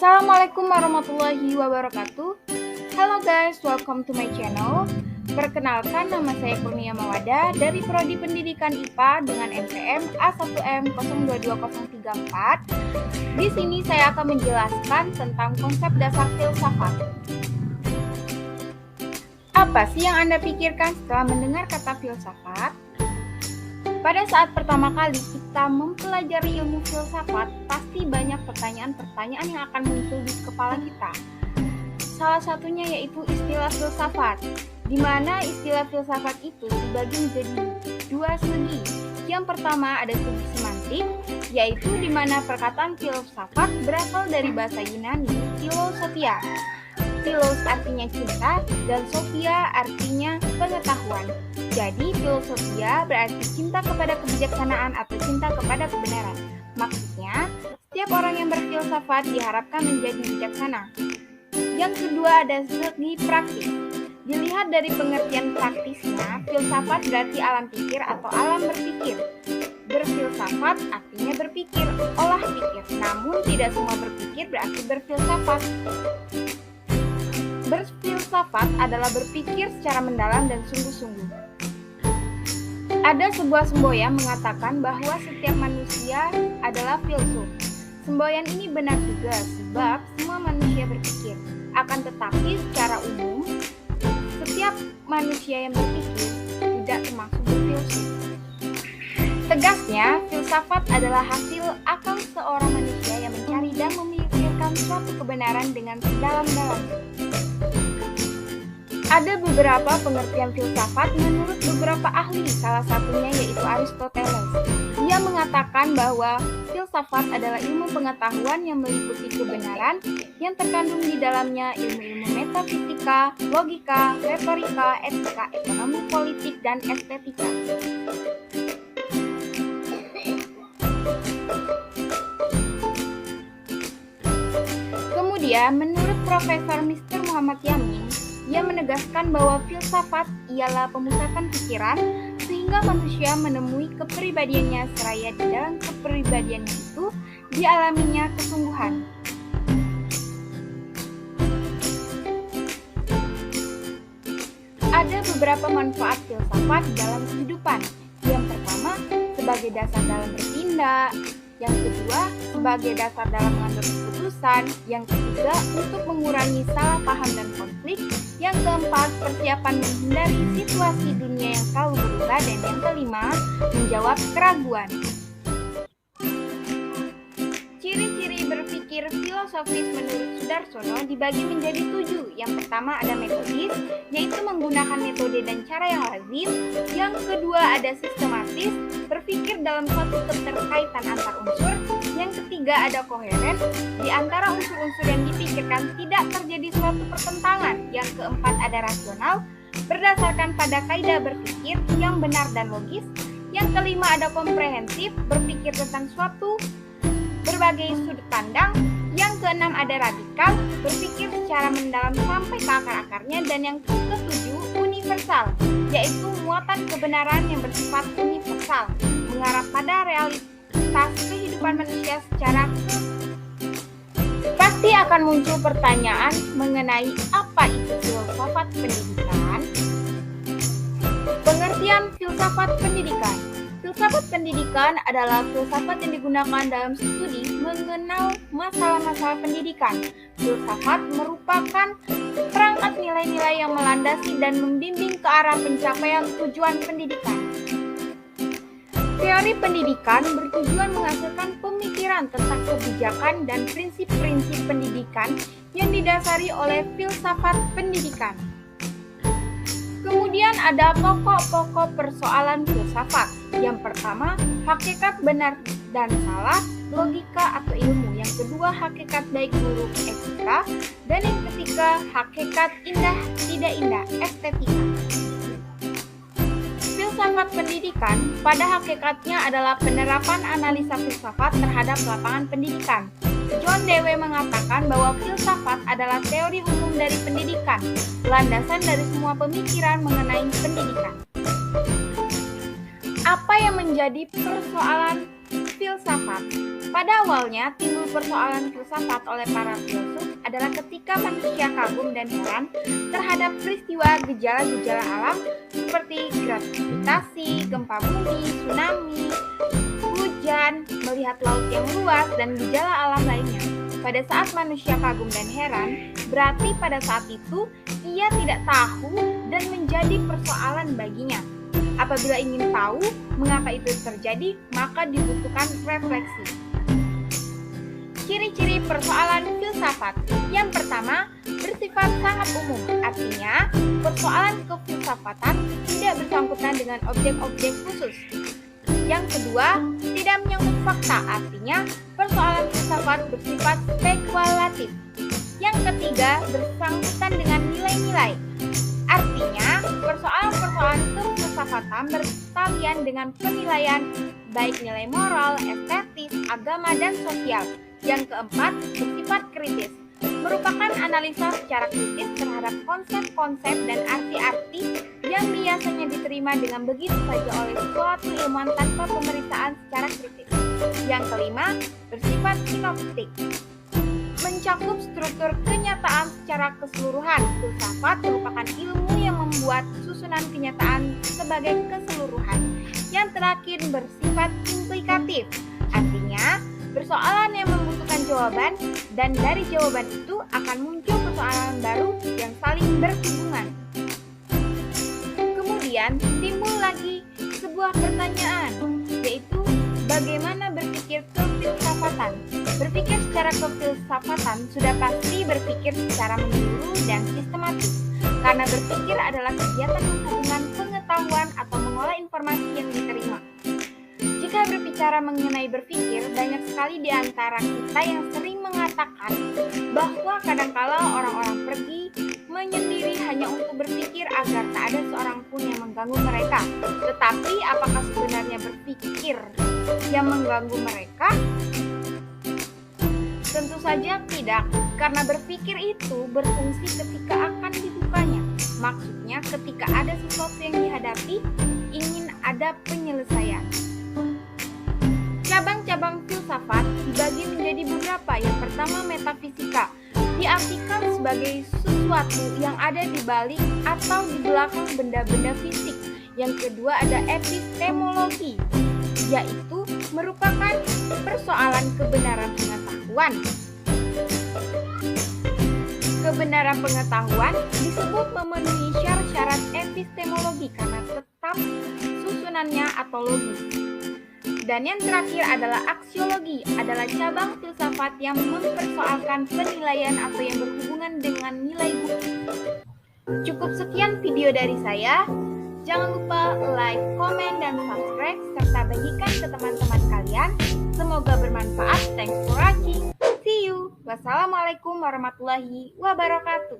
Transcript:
Assalamualaikum warahmatullahi wabarakatuh. Hello guys, welcome to my channel. Perkenalkan, nama saya Kurnia Mawada dari Prodi Pendidikan IPA dengan NPM A1M022034. Di sini saya akan menjelaskan tentang konsep dasar filsafat. Apa sih yang Anda pikirkan setelah mendengar kata filsafat? Pada saat pertama kali kita mempelajari ilmu filsafat, pasti banyak pertanyaan-pertanyaan yang akan muncul di kepala kita. Salah satunya yaitu istilah filsafat, di mana istilah filsafat itu dibagi menjadi dua segi. Yang pertama ada segi semantik, yaitu di mana perkataan filsafat berasal dari bahasa Yunani, philosophia. Philos artinya cinta dan sophia artinya pengetahuan. Jadi filosophia berarti cinta kepada kebijaksanaan atau cinta kepada kebenaran. Maksudnya, setiap orang yang berfilsafat diharapkan menjadi bijaksana. Yang kedua ada segi praktis. Dilihat dari pengertian praktisnya, filsafat berarti alam pikir atau alam berpikir. Berfilsafat artinya berpikir, olah pikir. Namun tidak semua berpikir berarti berfilsafat. Berfilsafat adalah berpikir secara mendalam dan sungguh-sungguh. Ada sebuah semboyan mengatakan bahwa setiap manusia adalah filsuf. Semboyan ini benar juga sebab semua manusia berpikir. Akan tetapi secara umum, setiap manusia yang berpikir tidak termasuk berfilsuf. Tegasnya, filsafat adalah hasil akal seorang manusia yang mencari dan memikirkan suatu kebenaran dengan sedalam-dalamnya. Ada beberapa pengertian filsafat menurut beberapa ahli, salah satunya yaitu Aristoteles. Dia mengatakan bahwa filsafat adalah ilmu pengetahuan yang meliputi kebenaran yang terkandung di dalamnya ilmu-ilmu metafisika, logika, retorika, etika, ekonomi, politik, dan estetika. Kemudian, menurut Profesor Mr. Muhammad Yamin, ia menegaskan bahwa filsafat ialah pemusatan pikiran sehingga manusia menemui kepribadiannya seraya di dalam kepribadiannya itu dialaminya kesungguhan. Ada beberapa manfaat filsafat dalam kehidupan. Yang pertama, sebagai dasar dalam bertindak. Yang kedua, sebagai dasar dalam mengambil keputusan. Yang ketiga, untuk mengurangi salah paham dan konflik. Yang keempat, persiapan menghindari situasi dunia yang selalu berubah. Dan yang kelima, menjawab keraguan. Ciri-ciri berpikir filosofis menurut Sudarsono dibagi menjadi 7. Yang pertama ada metodis, yaitu menggunakan metode dan cara yang lazim. Yang kedua ada sistematis, berpikir dalam suatu keterkaitan antar unsur. Yang ketiga ada koheren, di antara unsur-unsur yang dipikirkan tidak terjadi suatu pertentangan. Yang keempat ada rasional, berdasarkan pada kaidah berpikir yang benar dan logis. Yang kelima ada komprehensif, berpikir tentang suatu berbagai sudut pandang. Yang keenam ada radikal, berpikir secara mendalam sampai ke akar-akarnya. Dan yang ketujuh universal, yaitu muatan kebenaran yang bersifat universal, mengarah pada realitas kehidupan manusia secara Pasti akan muncul pertanyaan mengenai apa itu filsafat pendidikan. Pengertian filsafat pendidikan. Filsafat pendidikan adalah filsafat yang digunakan dalam studi mengenal masalah-masalah pendidikan. Filsafat merupakan perangkat nilai-nilai yang melandasi dan membimbing ke arah pencapaian tujuan pendidikan. Teori pendidikan bertujuan menghasilkan pemikiran tentang kebijakan dan prinsip-prinsip pendidikan yang didasari oleh filsafat pendidikan. Kemudian ada pokok-pokok persoalan filsafat. Yang pertama, hakikat benar dan salah, logika atau ilmu. Yang kedua, hakikat baik buruk, etika. Dan yang ketiga, hakikat indah tidak indah, estetika. Filsafat pendidikan pada hakikatnya adalah penerapan analisa filsafat terhadap lapangan pendidikan. John Dewey mengatakan bahwa filsafat adalah teori umum dari pendidikan, landasan dari semua pemikiran mengenai pendidikan. Apa yang menjadi persoalan Filsafat. Pada awalnya, timbul persoalan filsafat oleh para filsuf adalah ketika manusia kagum dan heran terhadap peristiwa gejala-gejala alam seperti gravitasi, gempa bumi, tsunami, hujan, melihat laut yang luas, dan gejala alam lainnya. Pada saat manusia kagum dan heran, berarti pada saat itu ia tidak tahu dan menjadi persoalan baginya. Apabila ingin tahu mengapa itu terjadi, maka dibutuhkan refleksi. Ciri-ciri persoalan filsafat. Yang pertama, bersifat sangat umum. Artinya, persoalan kefilsafatan tidak bersangkutan dengan objek-objek khusus. Yang kedua, tidak menyangkut fakta. Artinya, persoalan filsafat bersifat spekulatif. Yang ketiga, bersangkutan dengan nilai-nilai. Artinya, persoalan-persoalan kefilsafatan bertalian dengan penilaian baik nilai moral, estetis, agama, dan sosial. Yang keempat, bersifat kritis, merupakan analisa secara kritis terhadap konsep-konsep dan arti-arti yang biasanya diterima dengan begitu saja oleh suatu ilmuwan tanpa pemeriksaan secara kritis. Yang kelima, bersifat sinoptik, mencakup struktur kenyataan secara keseluruhan. Filsafat merupakan ilmu yang membuat susunan kenyataan sebagai keseluruhan. Yang terakhir, bersifat implikatif, artinya persoalan yang membutuhkan jawaban, dan dari jawaban itu akan muncul persoalan baru yang saling berhubungan. Kemudian timbul lagi sebuah pertanyaan, yaitu bagaimana berpikir kefilsafatan. Berpikir secara kefilsafatan sudah pasti berpikir secara menyeluruh dan sistematis, karena berpikir adalah kegiatan menghubungkan pengetahuan atau mengolah informasi yang diterima. Jika berbicara mengenai berpikir, banyak sekali di antara kita yang sering mengatakan bahwa kadangkala orang-orang pergi menyendiri hanya untuk berpikir agar tak ada seorang pun yang mengganggu mereka. Tetapi apakah sebenarnya berpikir yang mengganggu mereka? Tentu saja tidak, karena berpikir itu berfungsi ketika akan dibukanya. Maksudnya ketika ada sesuatu yang dihadapi, ingin ada penyelesaian. Cabang-cabang filsafat dibagi menjadi beberapa. Yang pertama, metafisika, diartikan sebagai sesuatu yang ada di balik atau di belakang benda-benda fisik. Yang kedua, ada epistemologi, yaitu merupakan persoalan kebenaran pengetahuan. Kebenaran pengetahuan disebut memenuhi syarat-syarat epistemologi karena tetap susunannya atau logis. Dan yang terakhir adalah aksiologi, adalah cabang filsafat yang mempersoalkan penilaian atau yang berhubungan dengan nilai bukti. Cukup sekian video dari saya. Jangan lupa like, komen, dan subscribe, serta bagikan ke teman-teman kalian. Semoga bermanfaat. Thanks for watching. See you. Wassalamualaikum warahmatullahi wabarakatuh.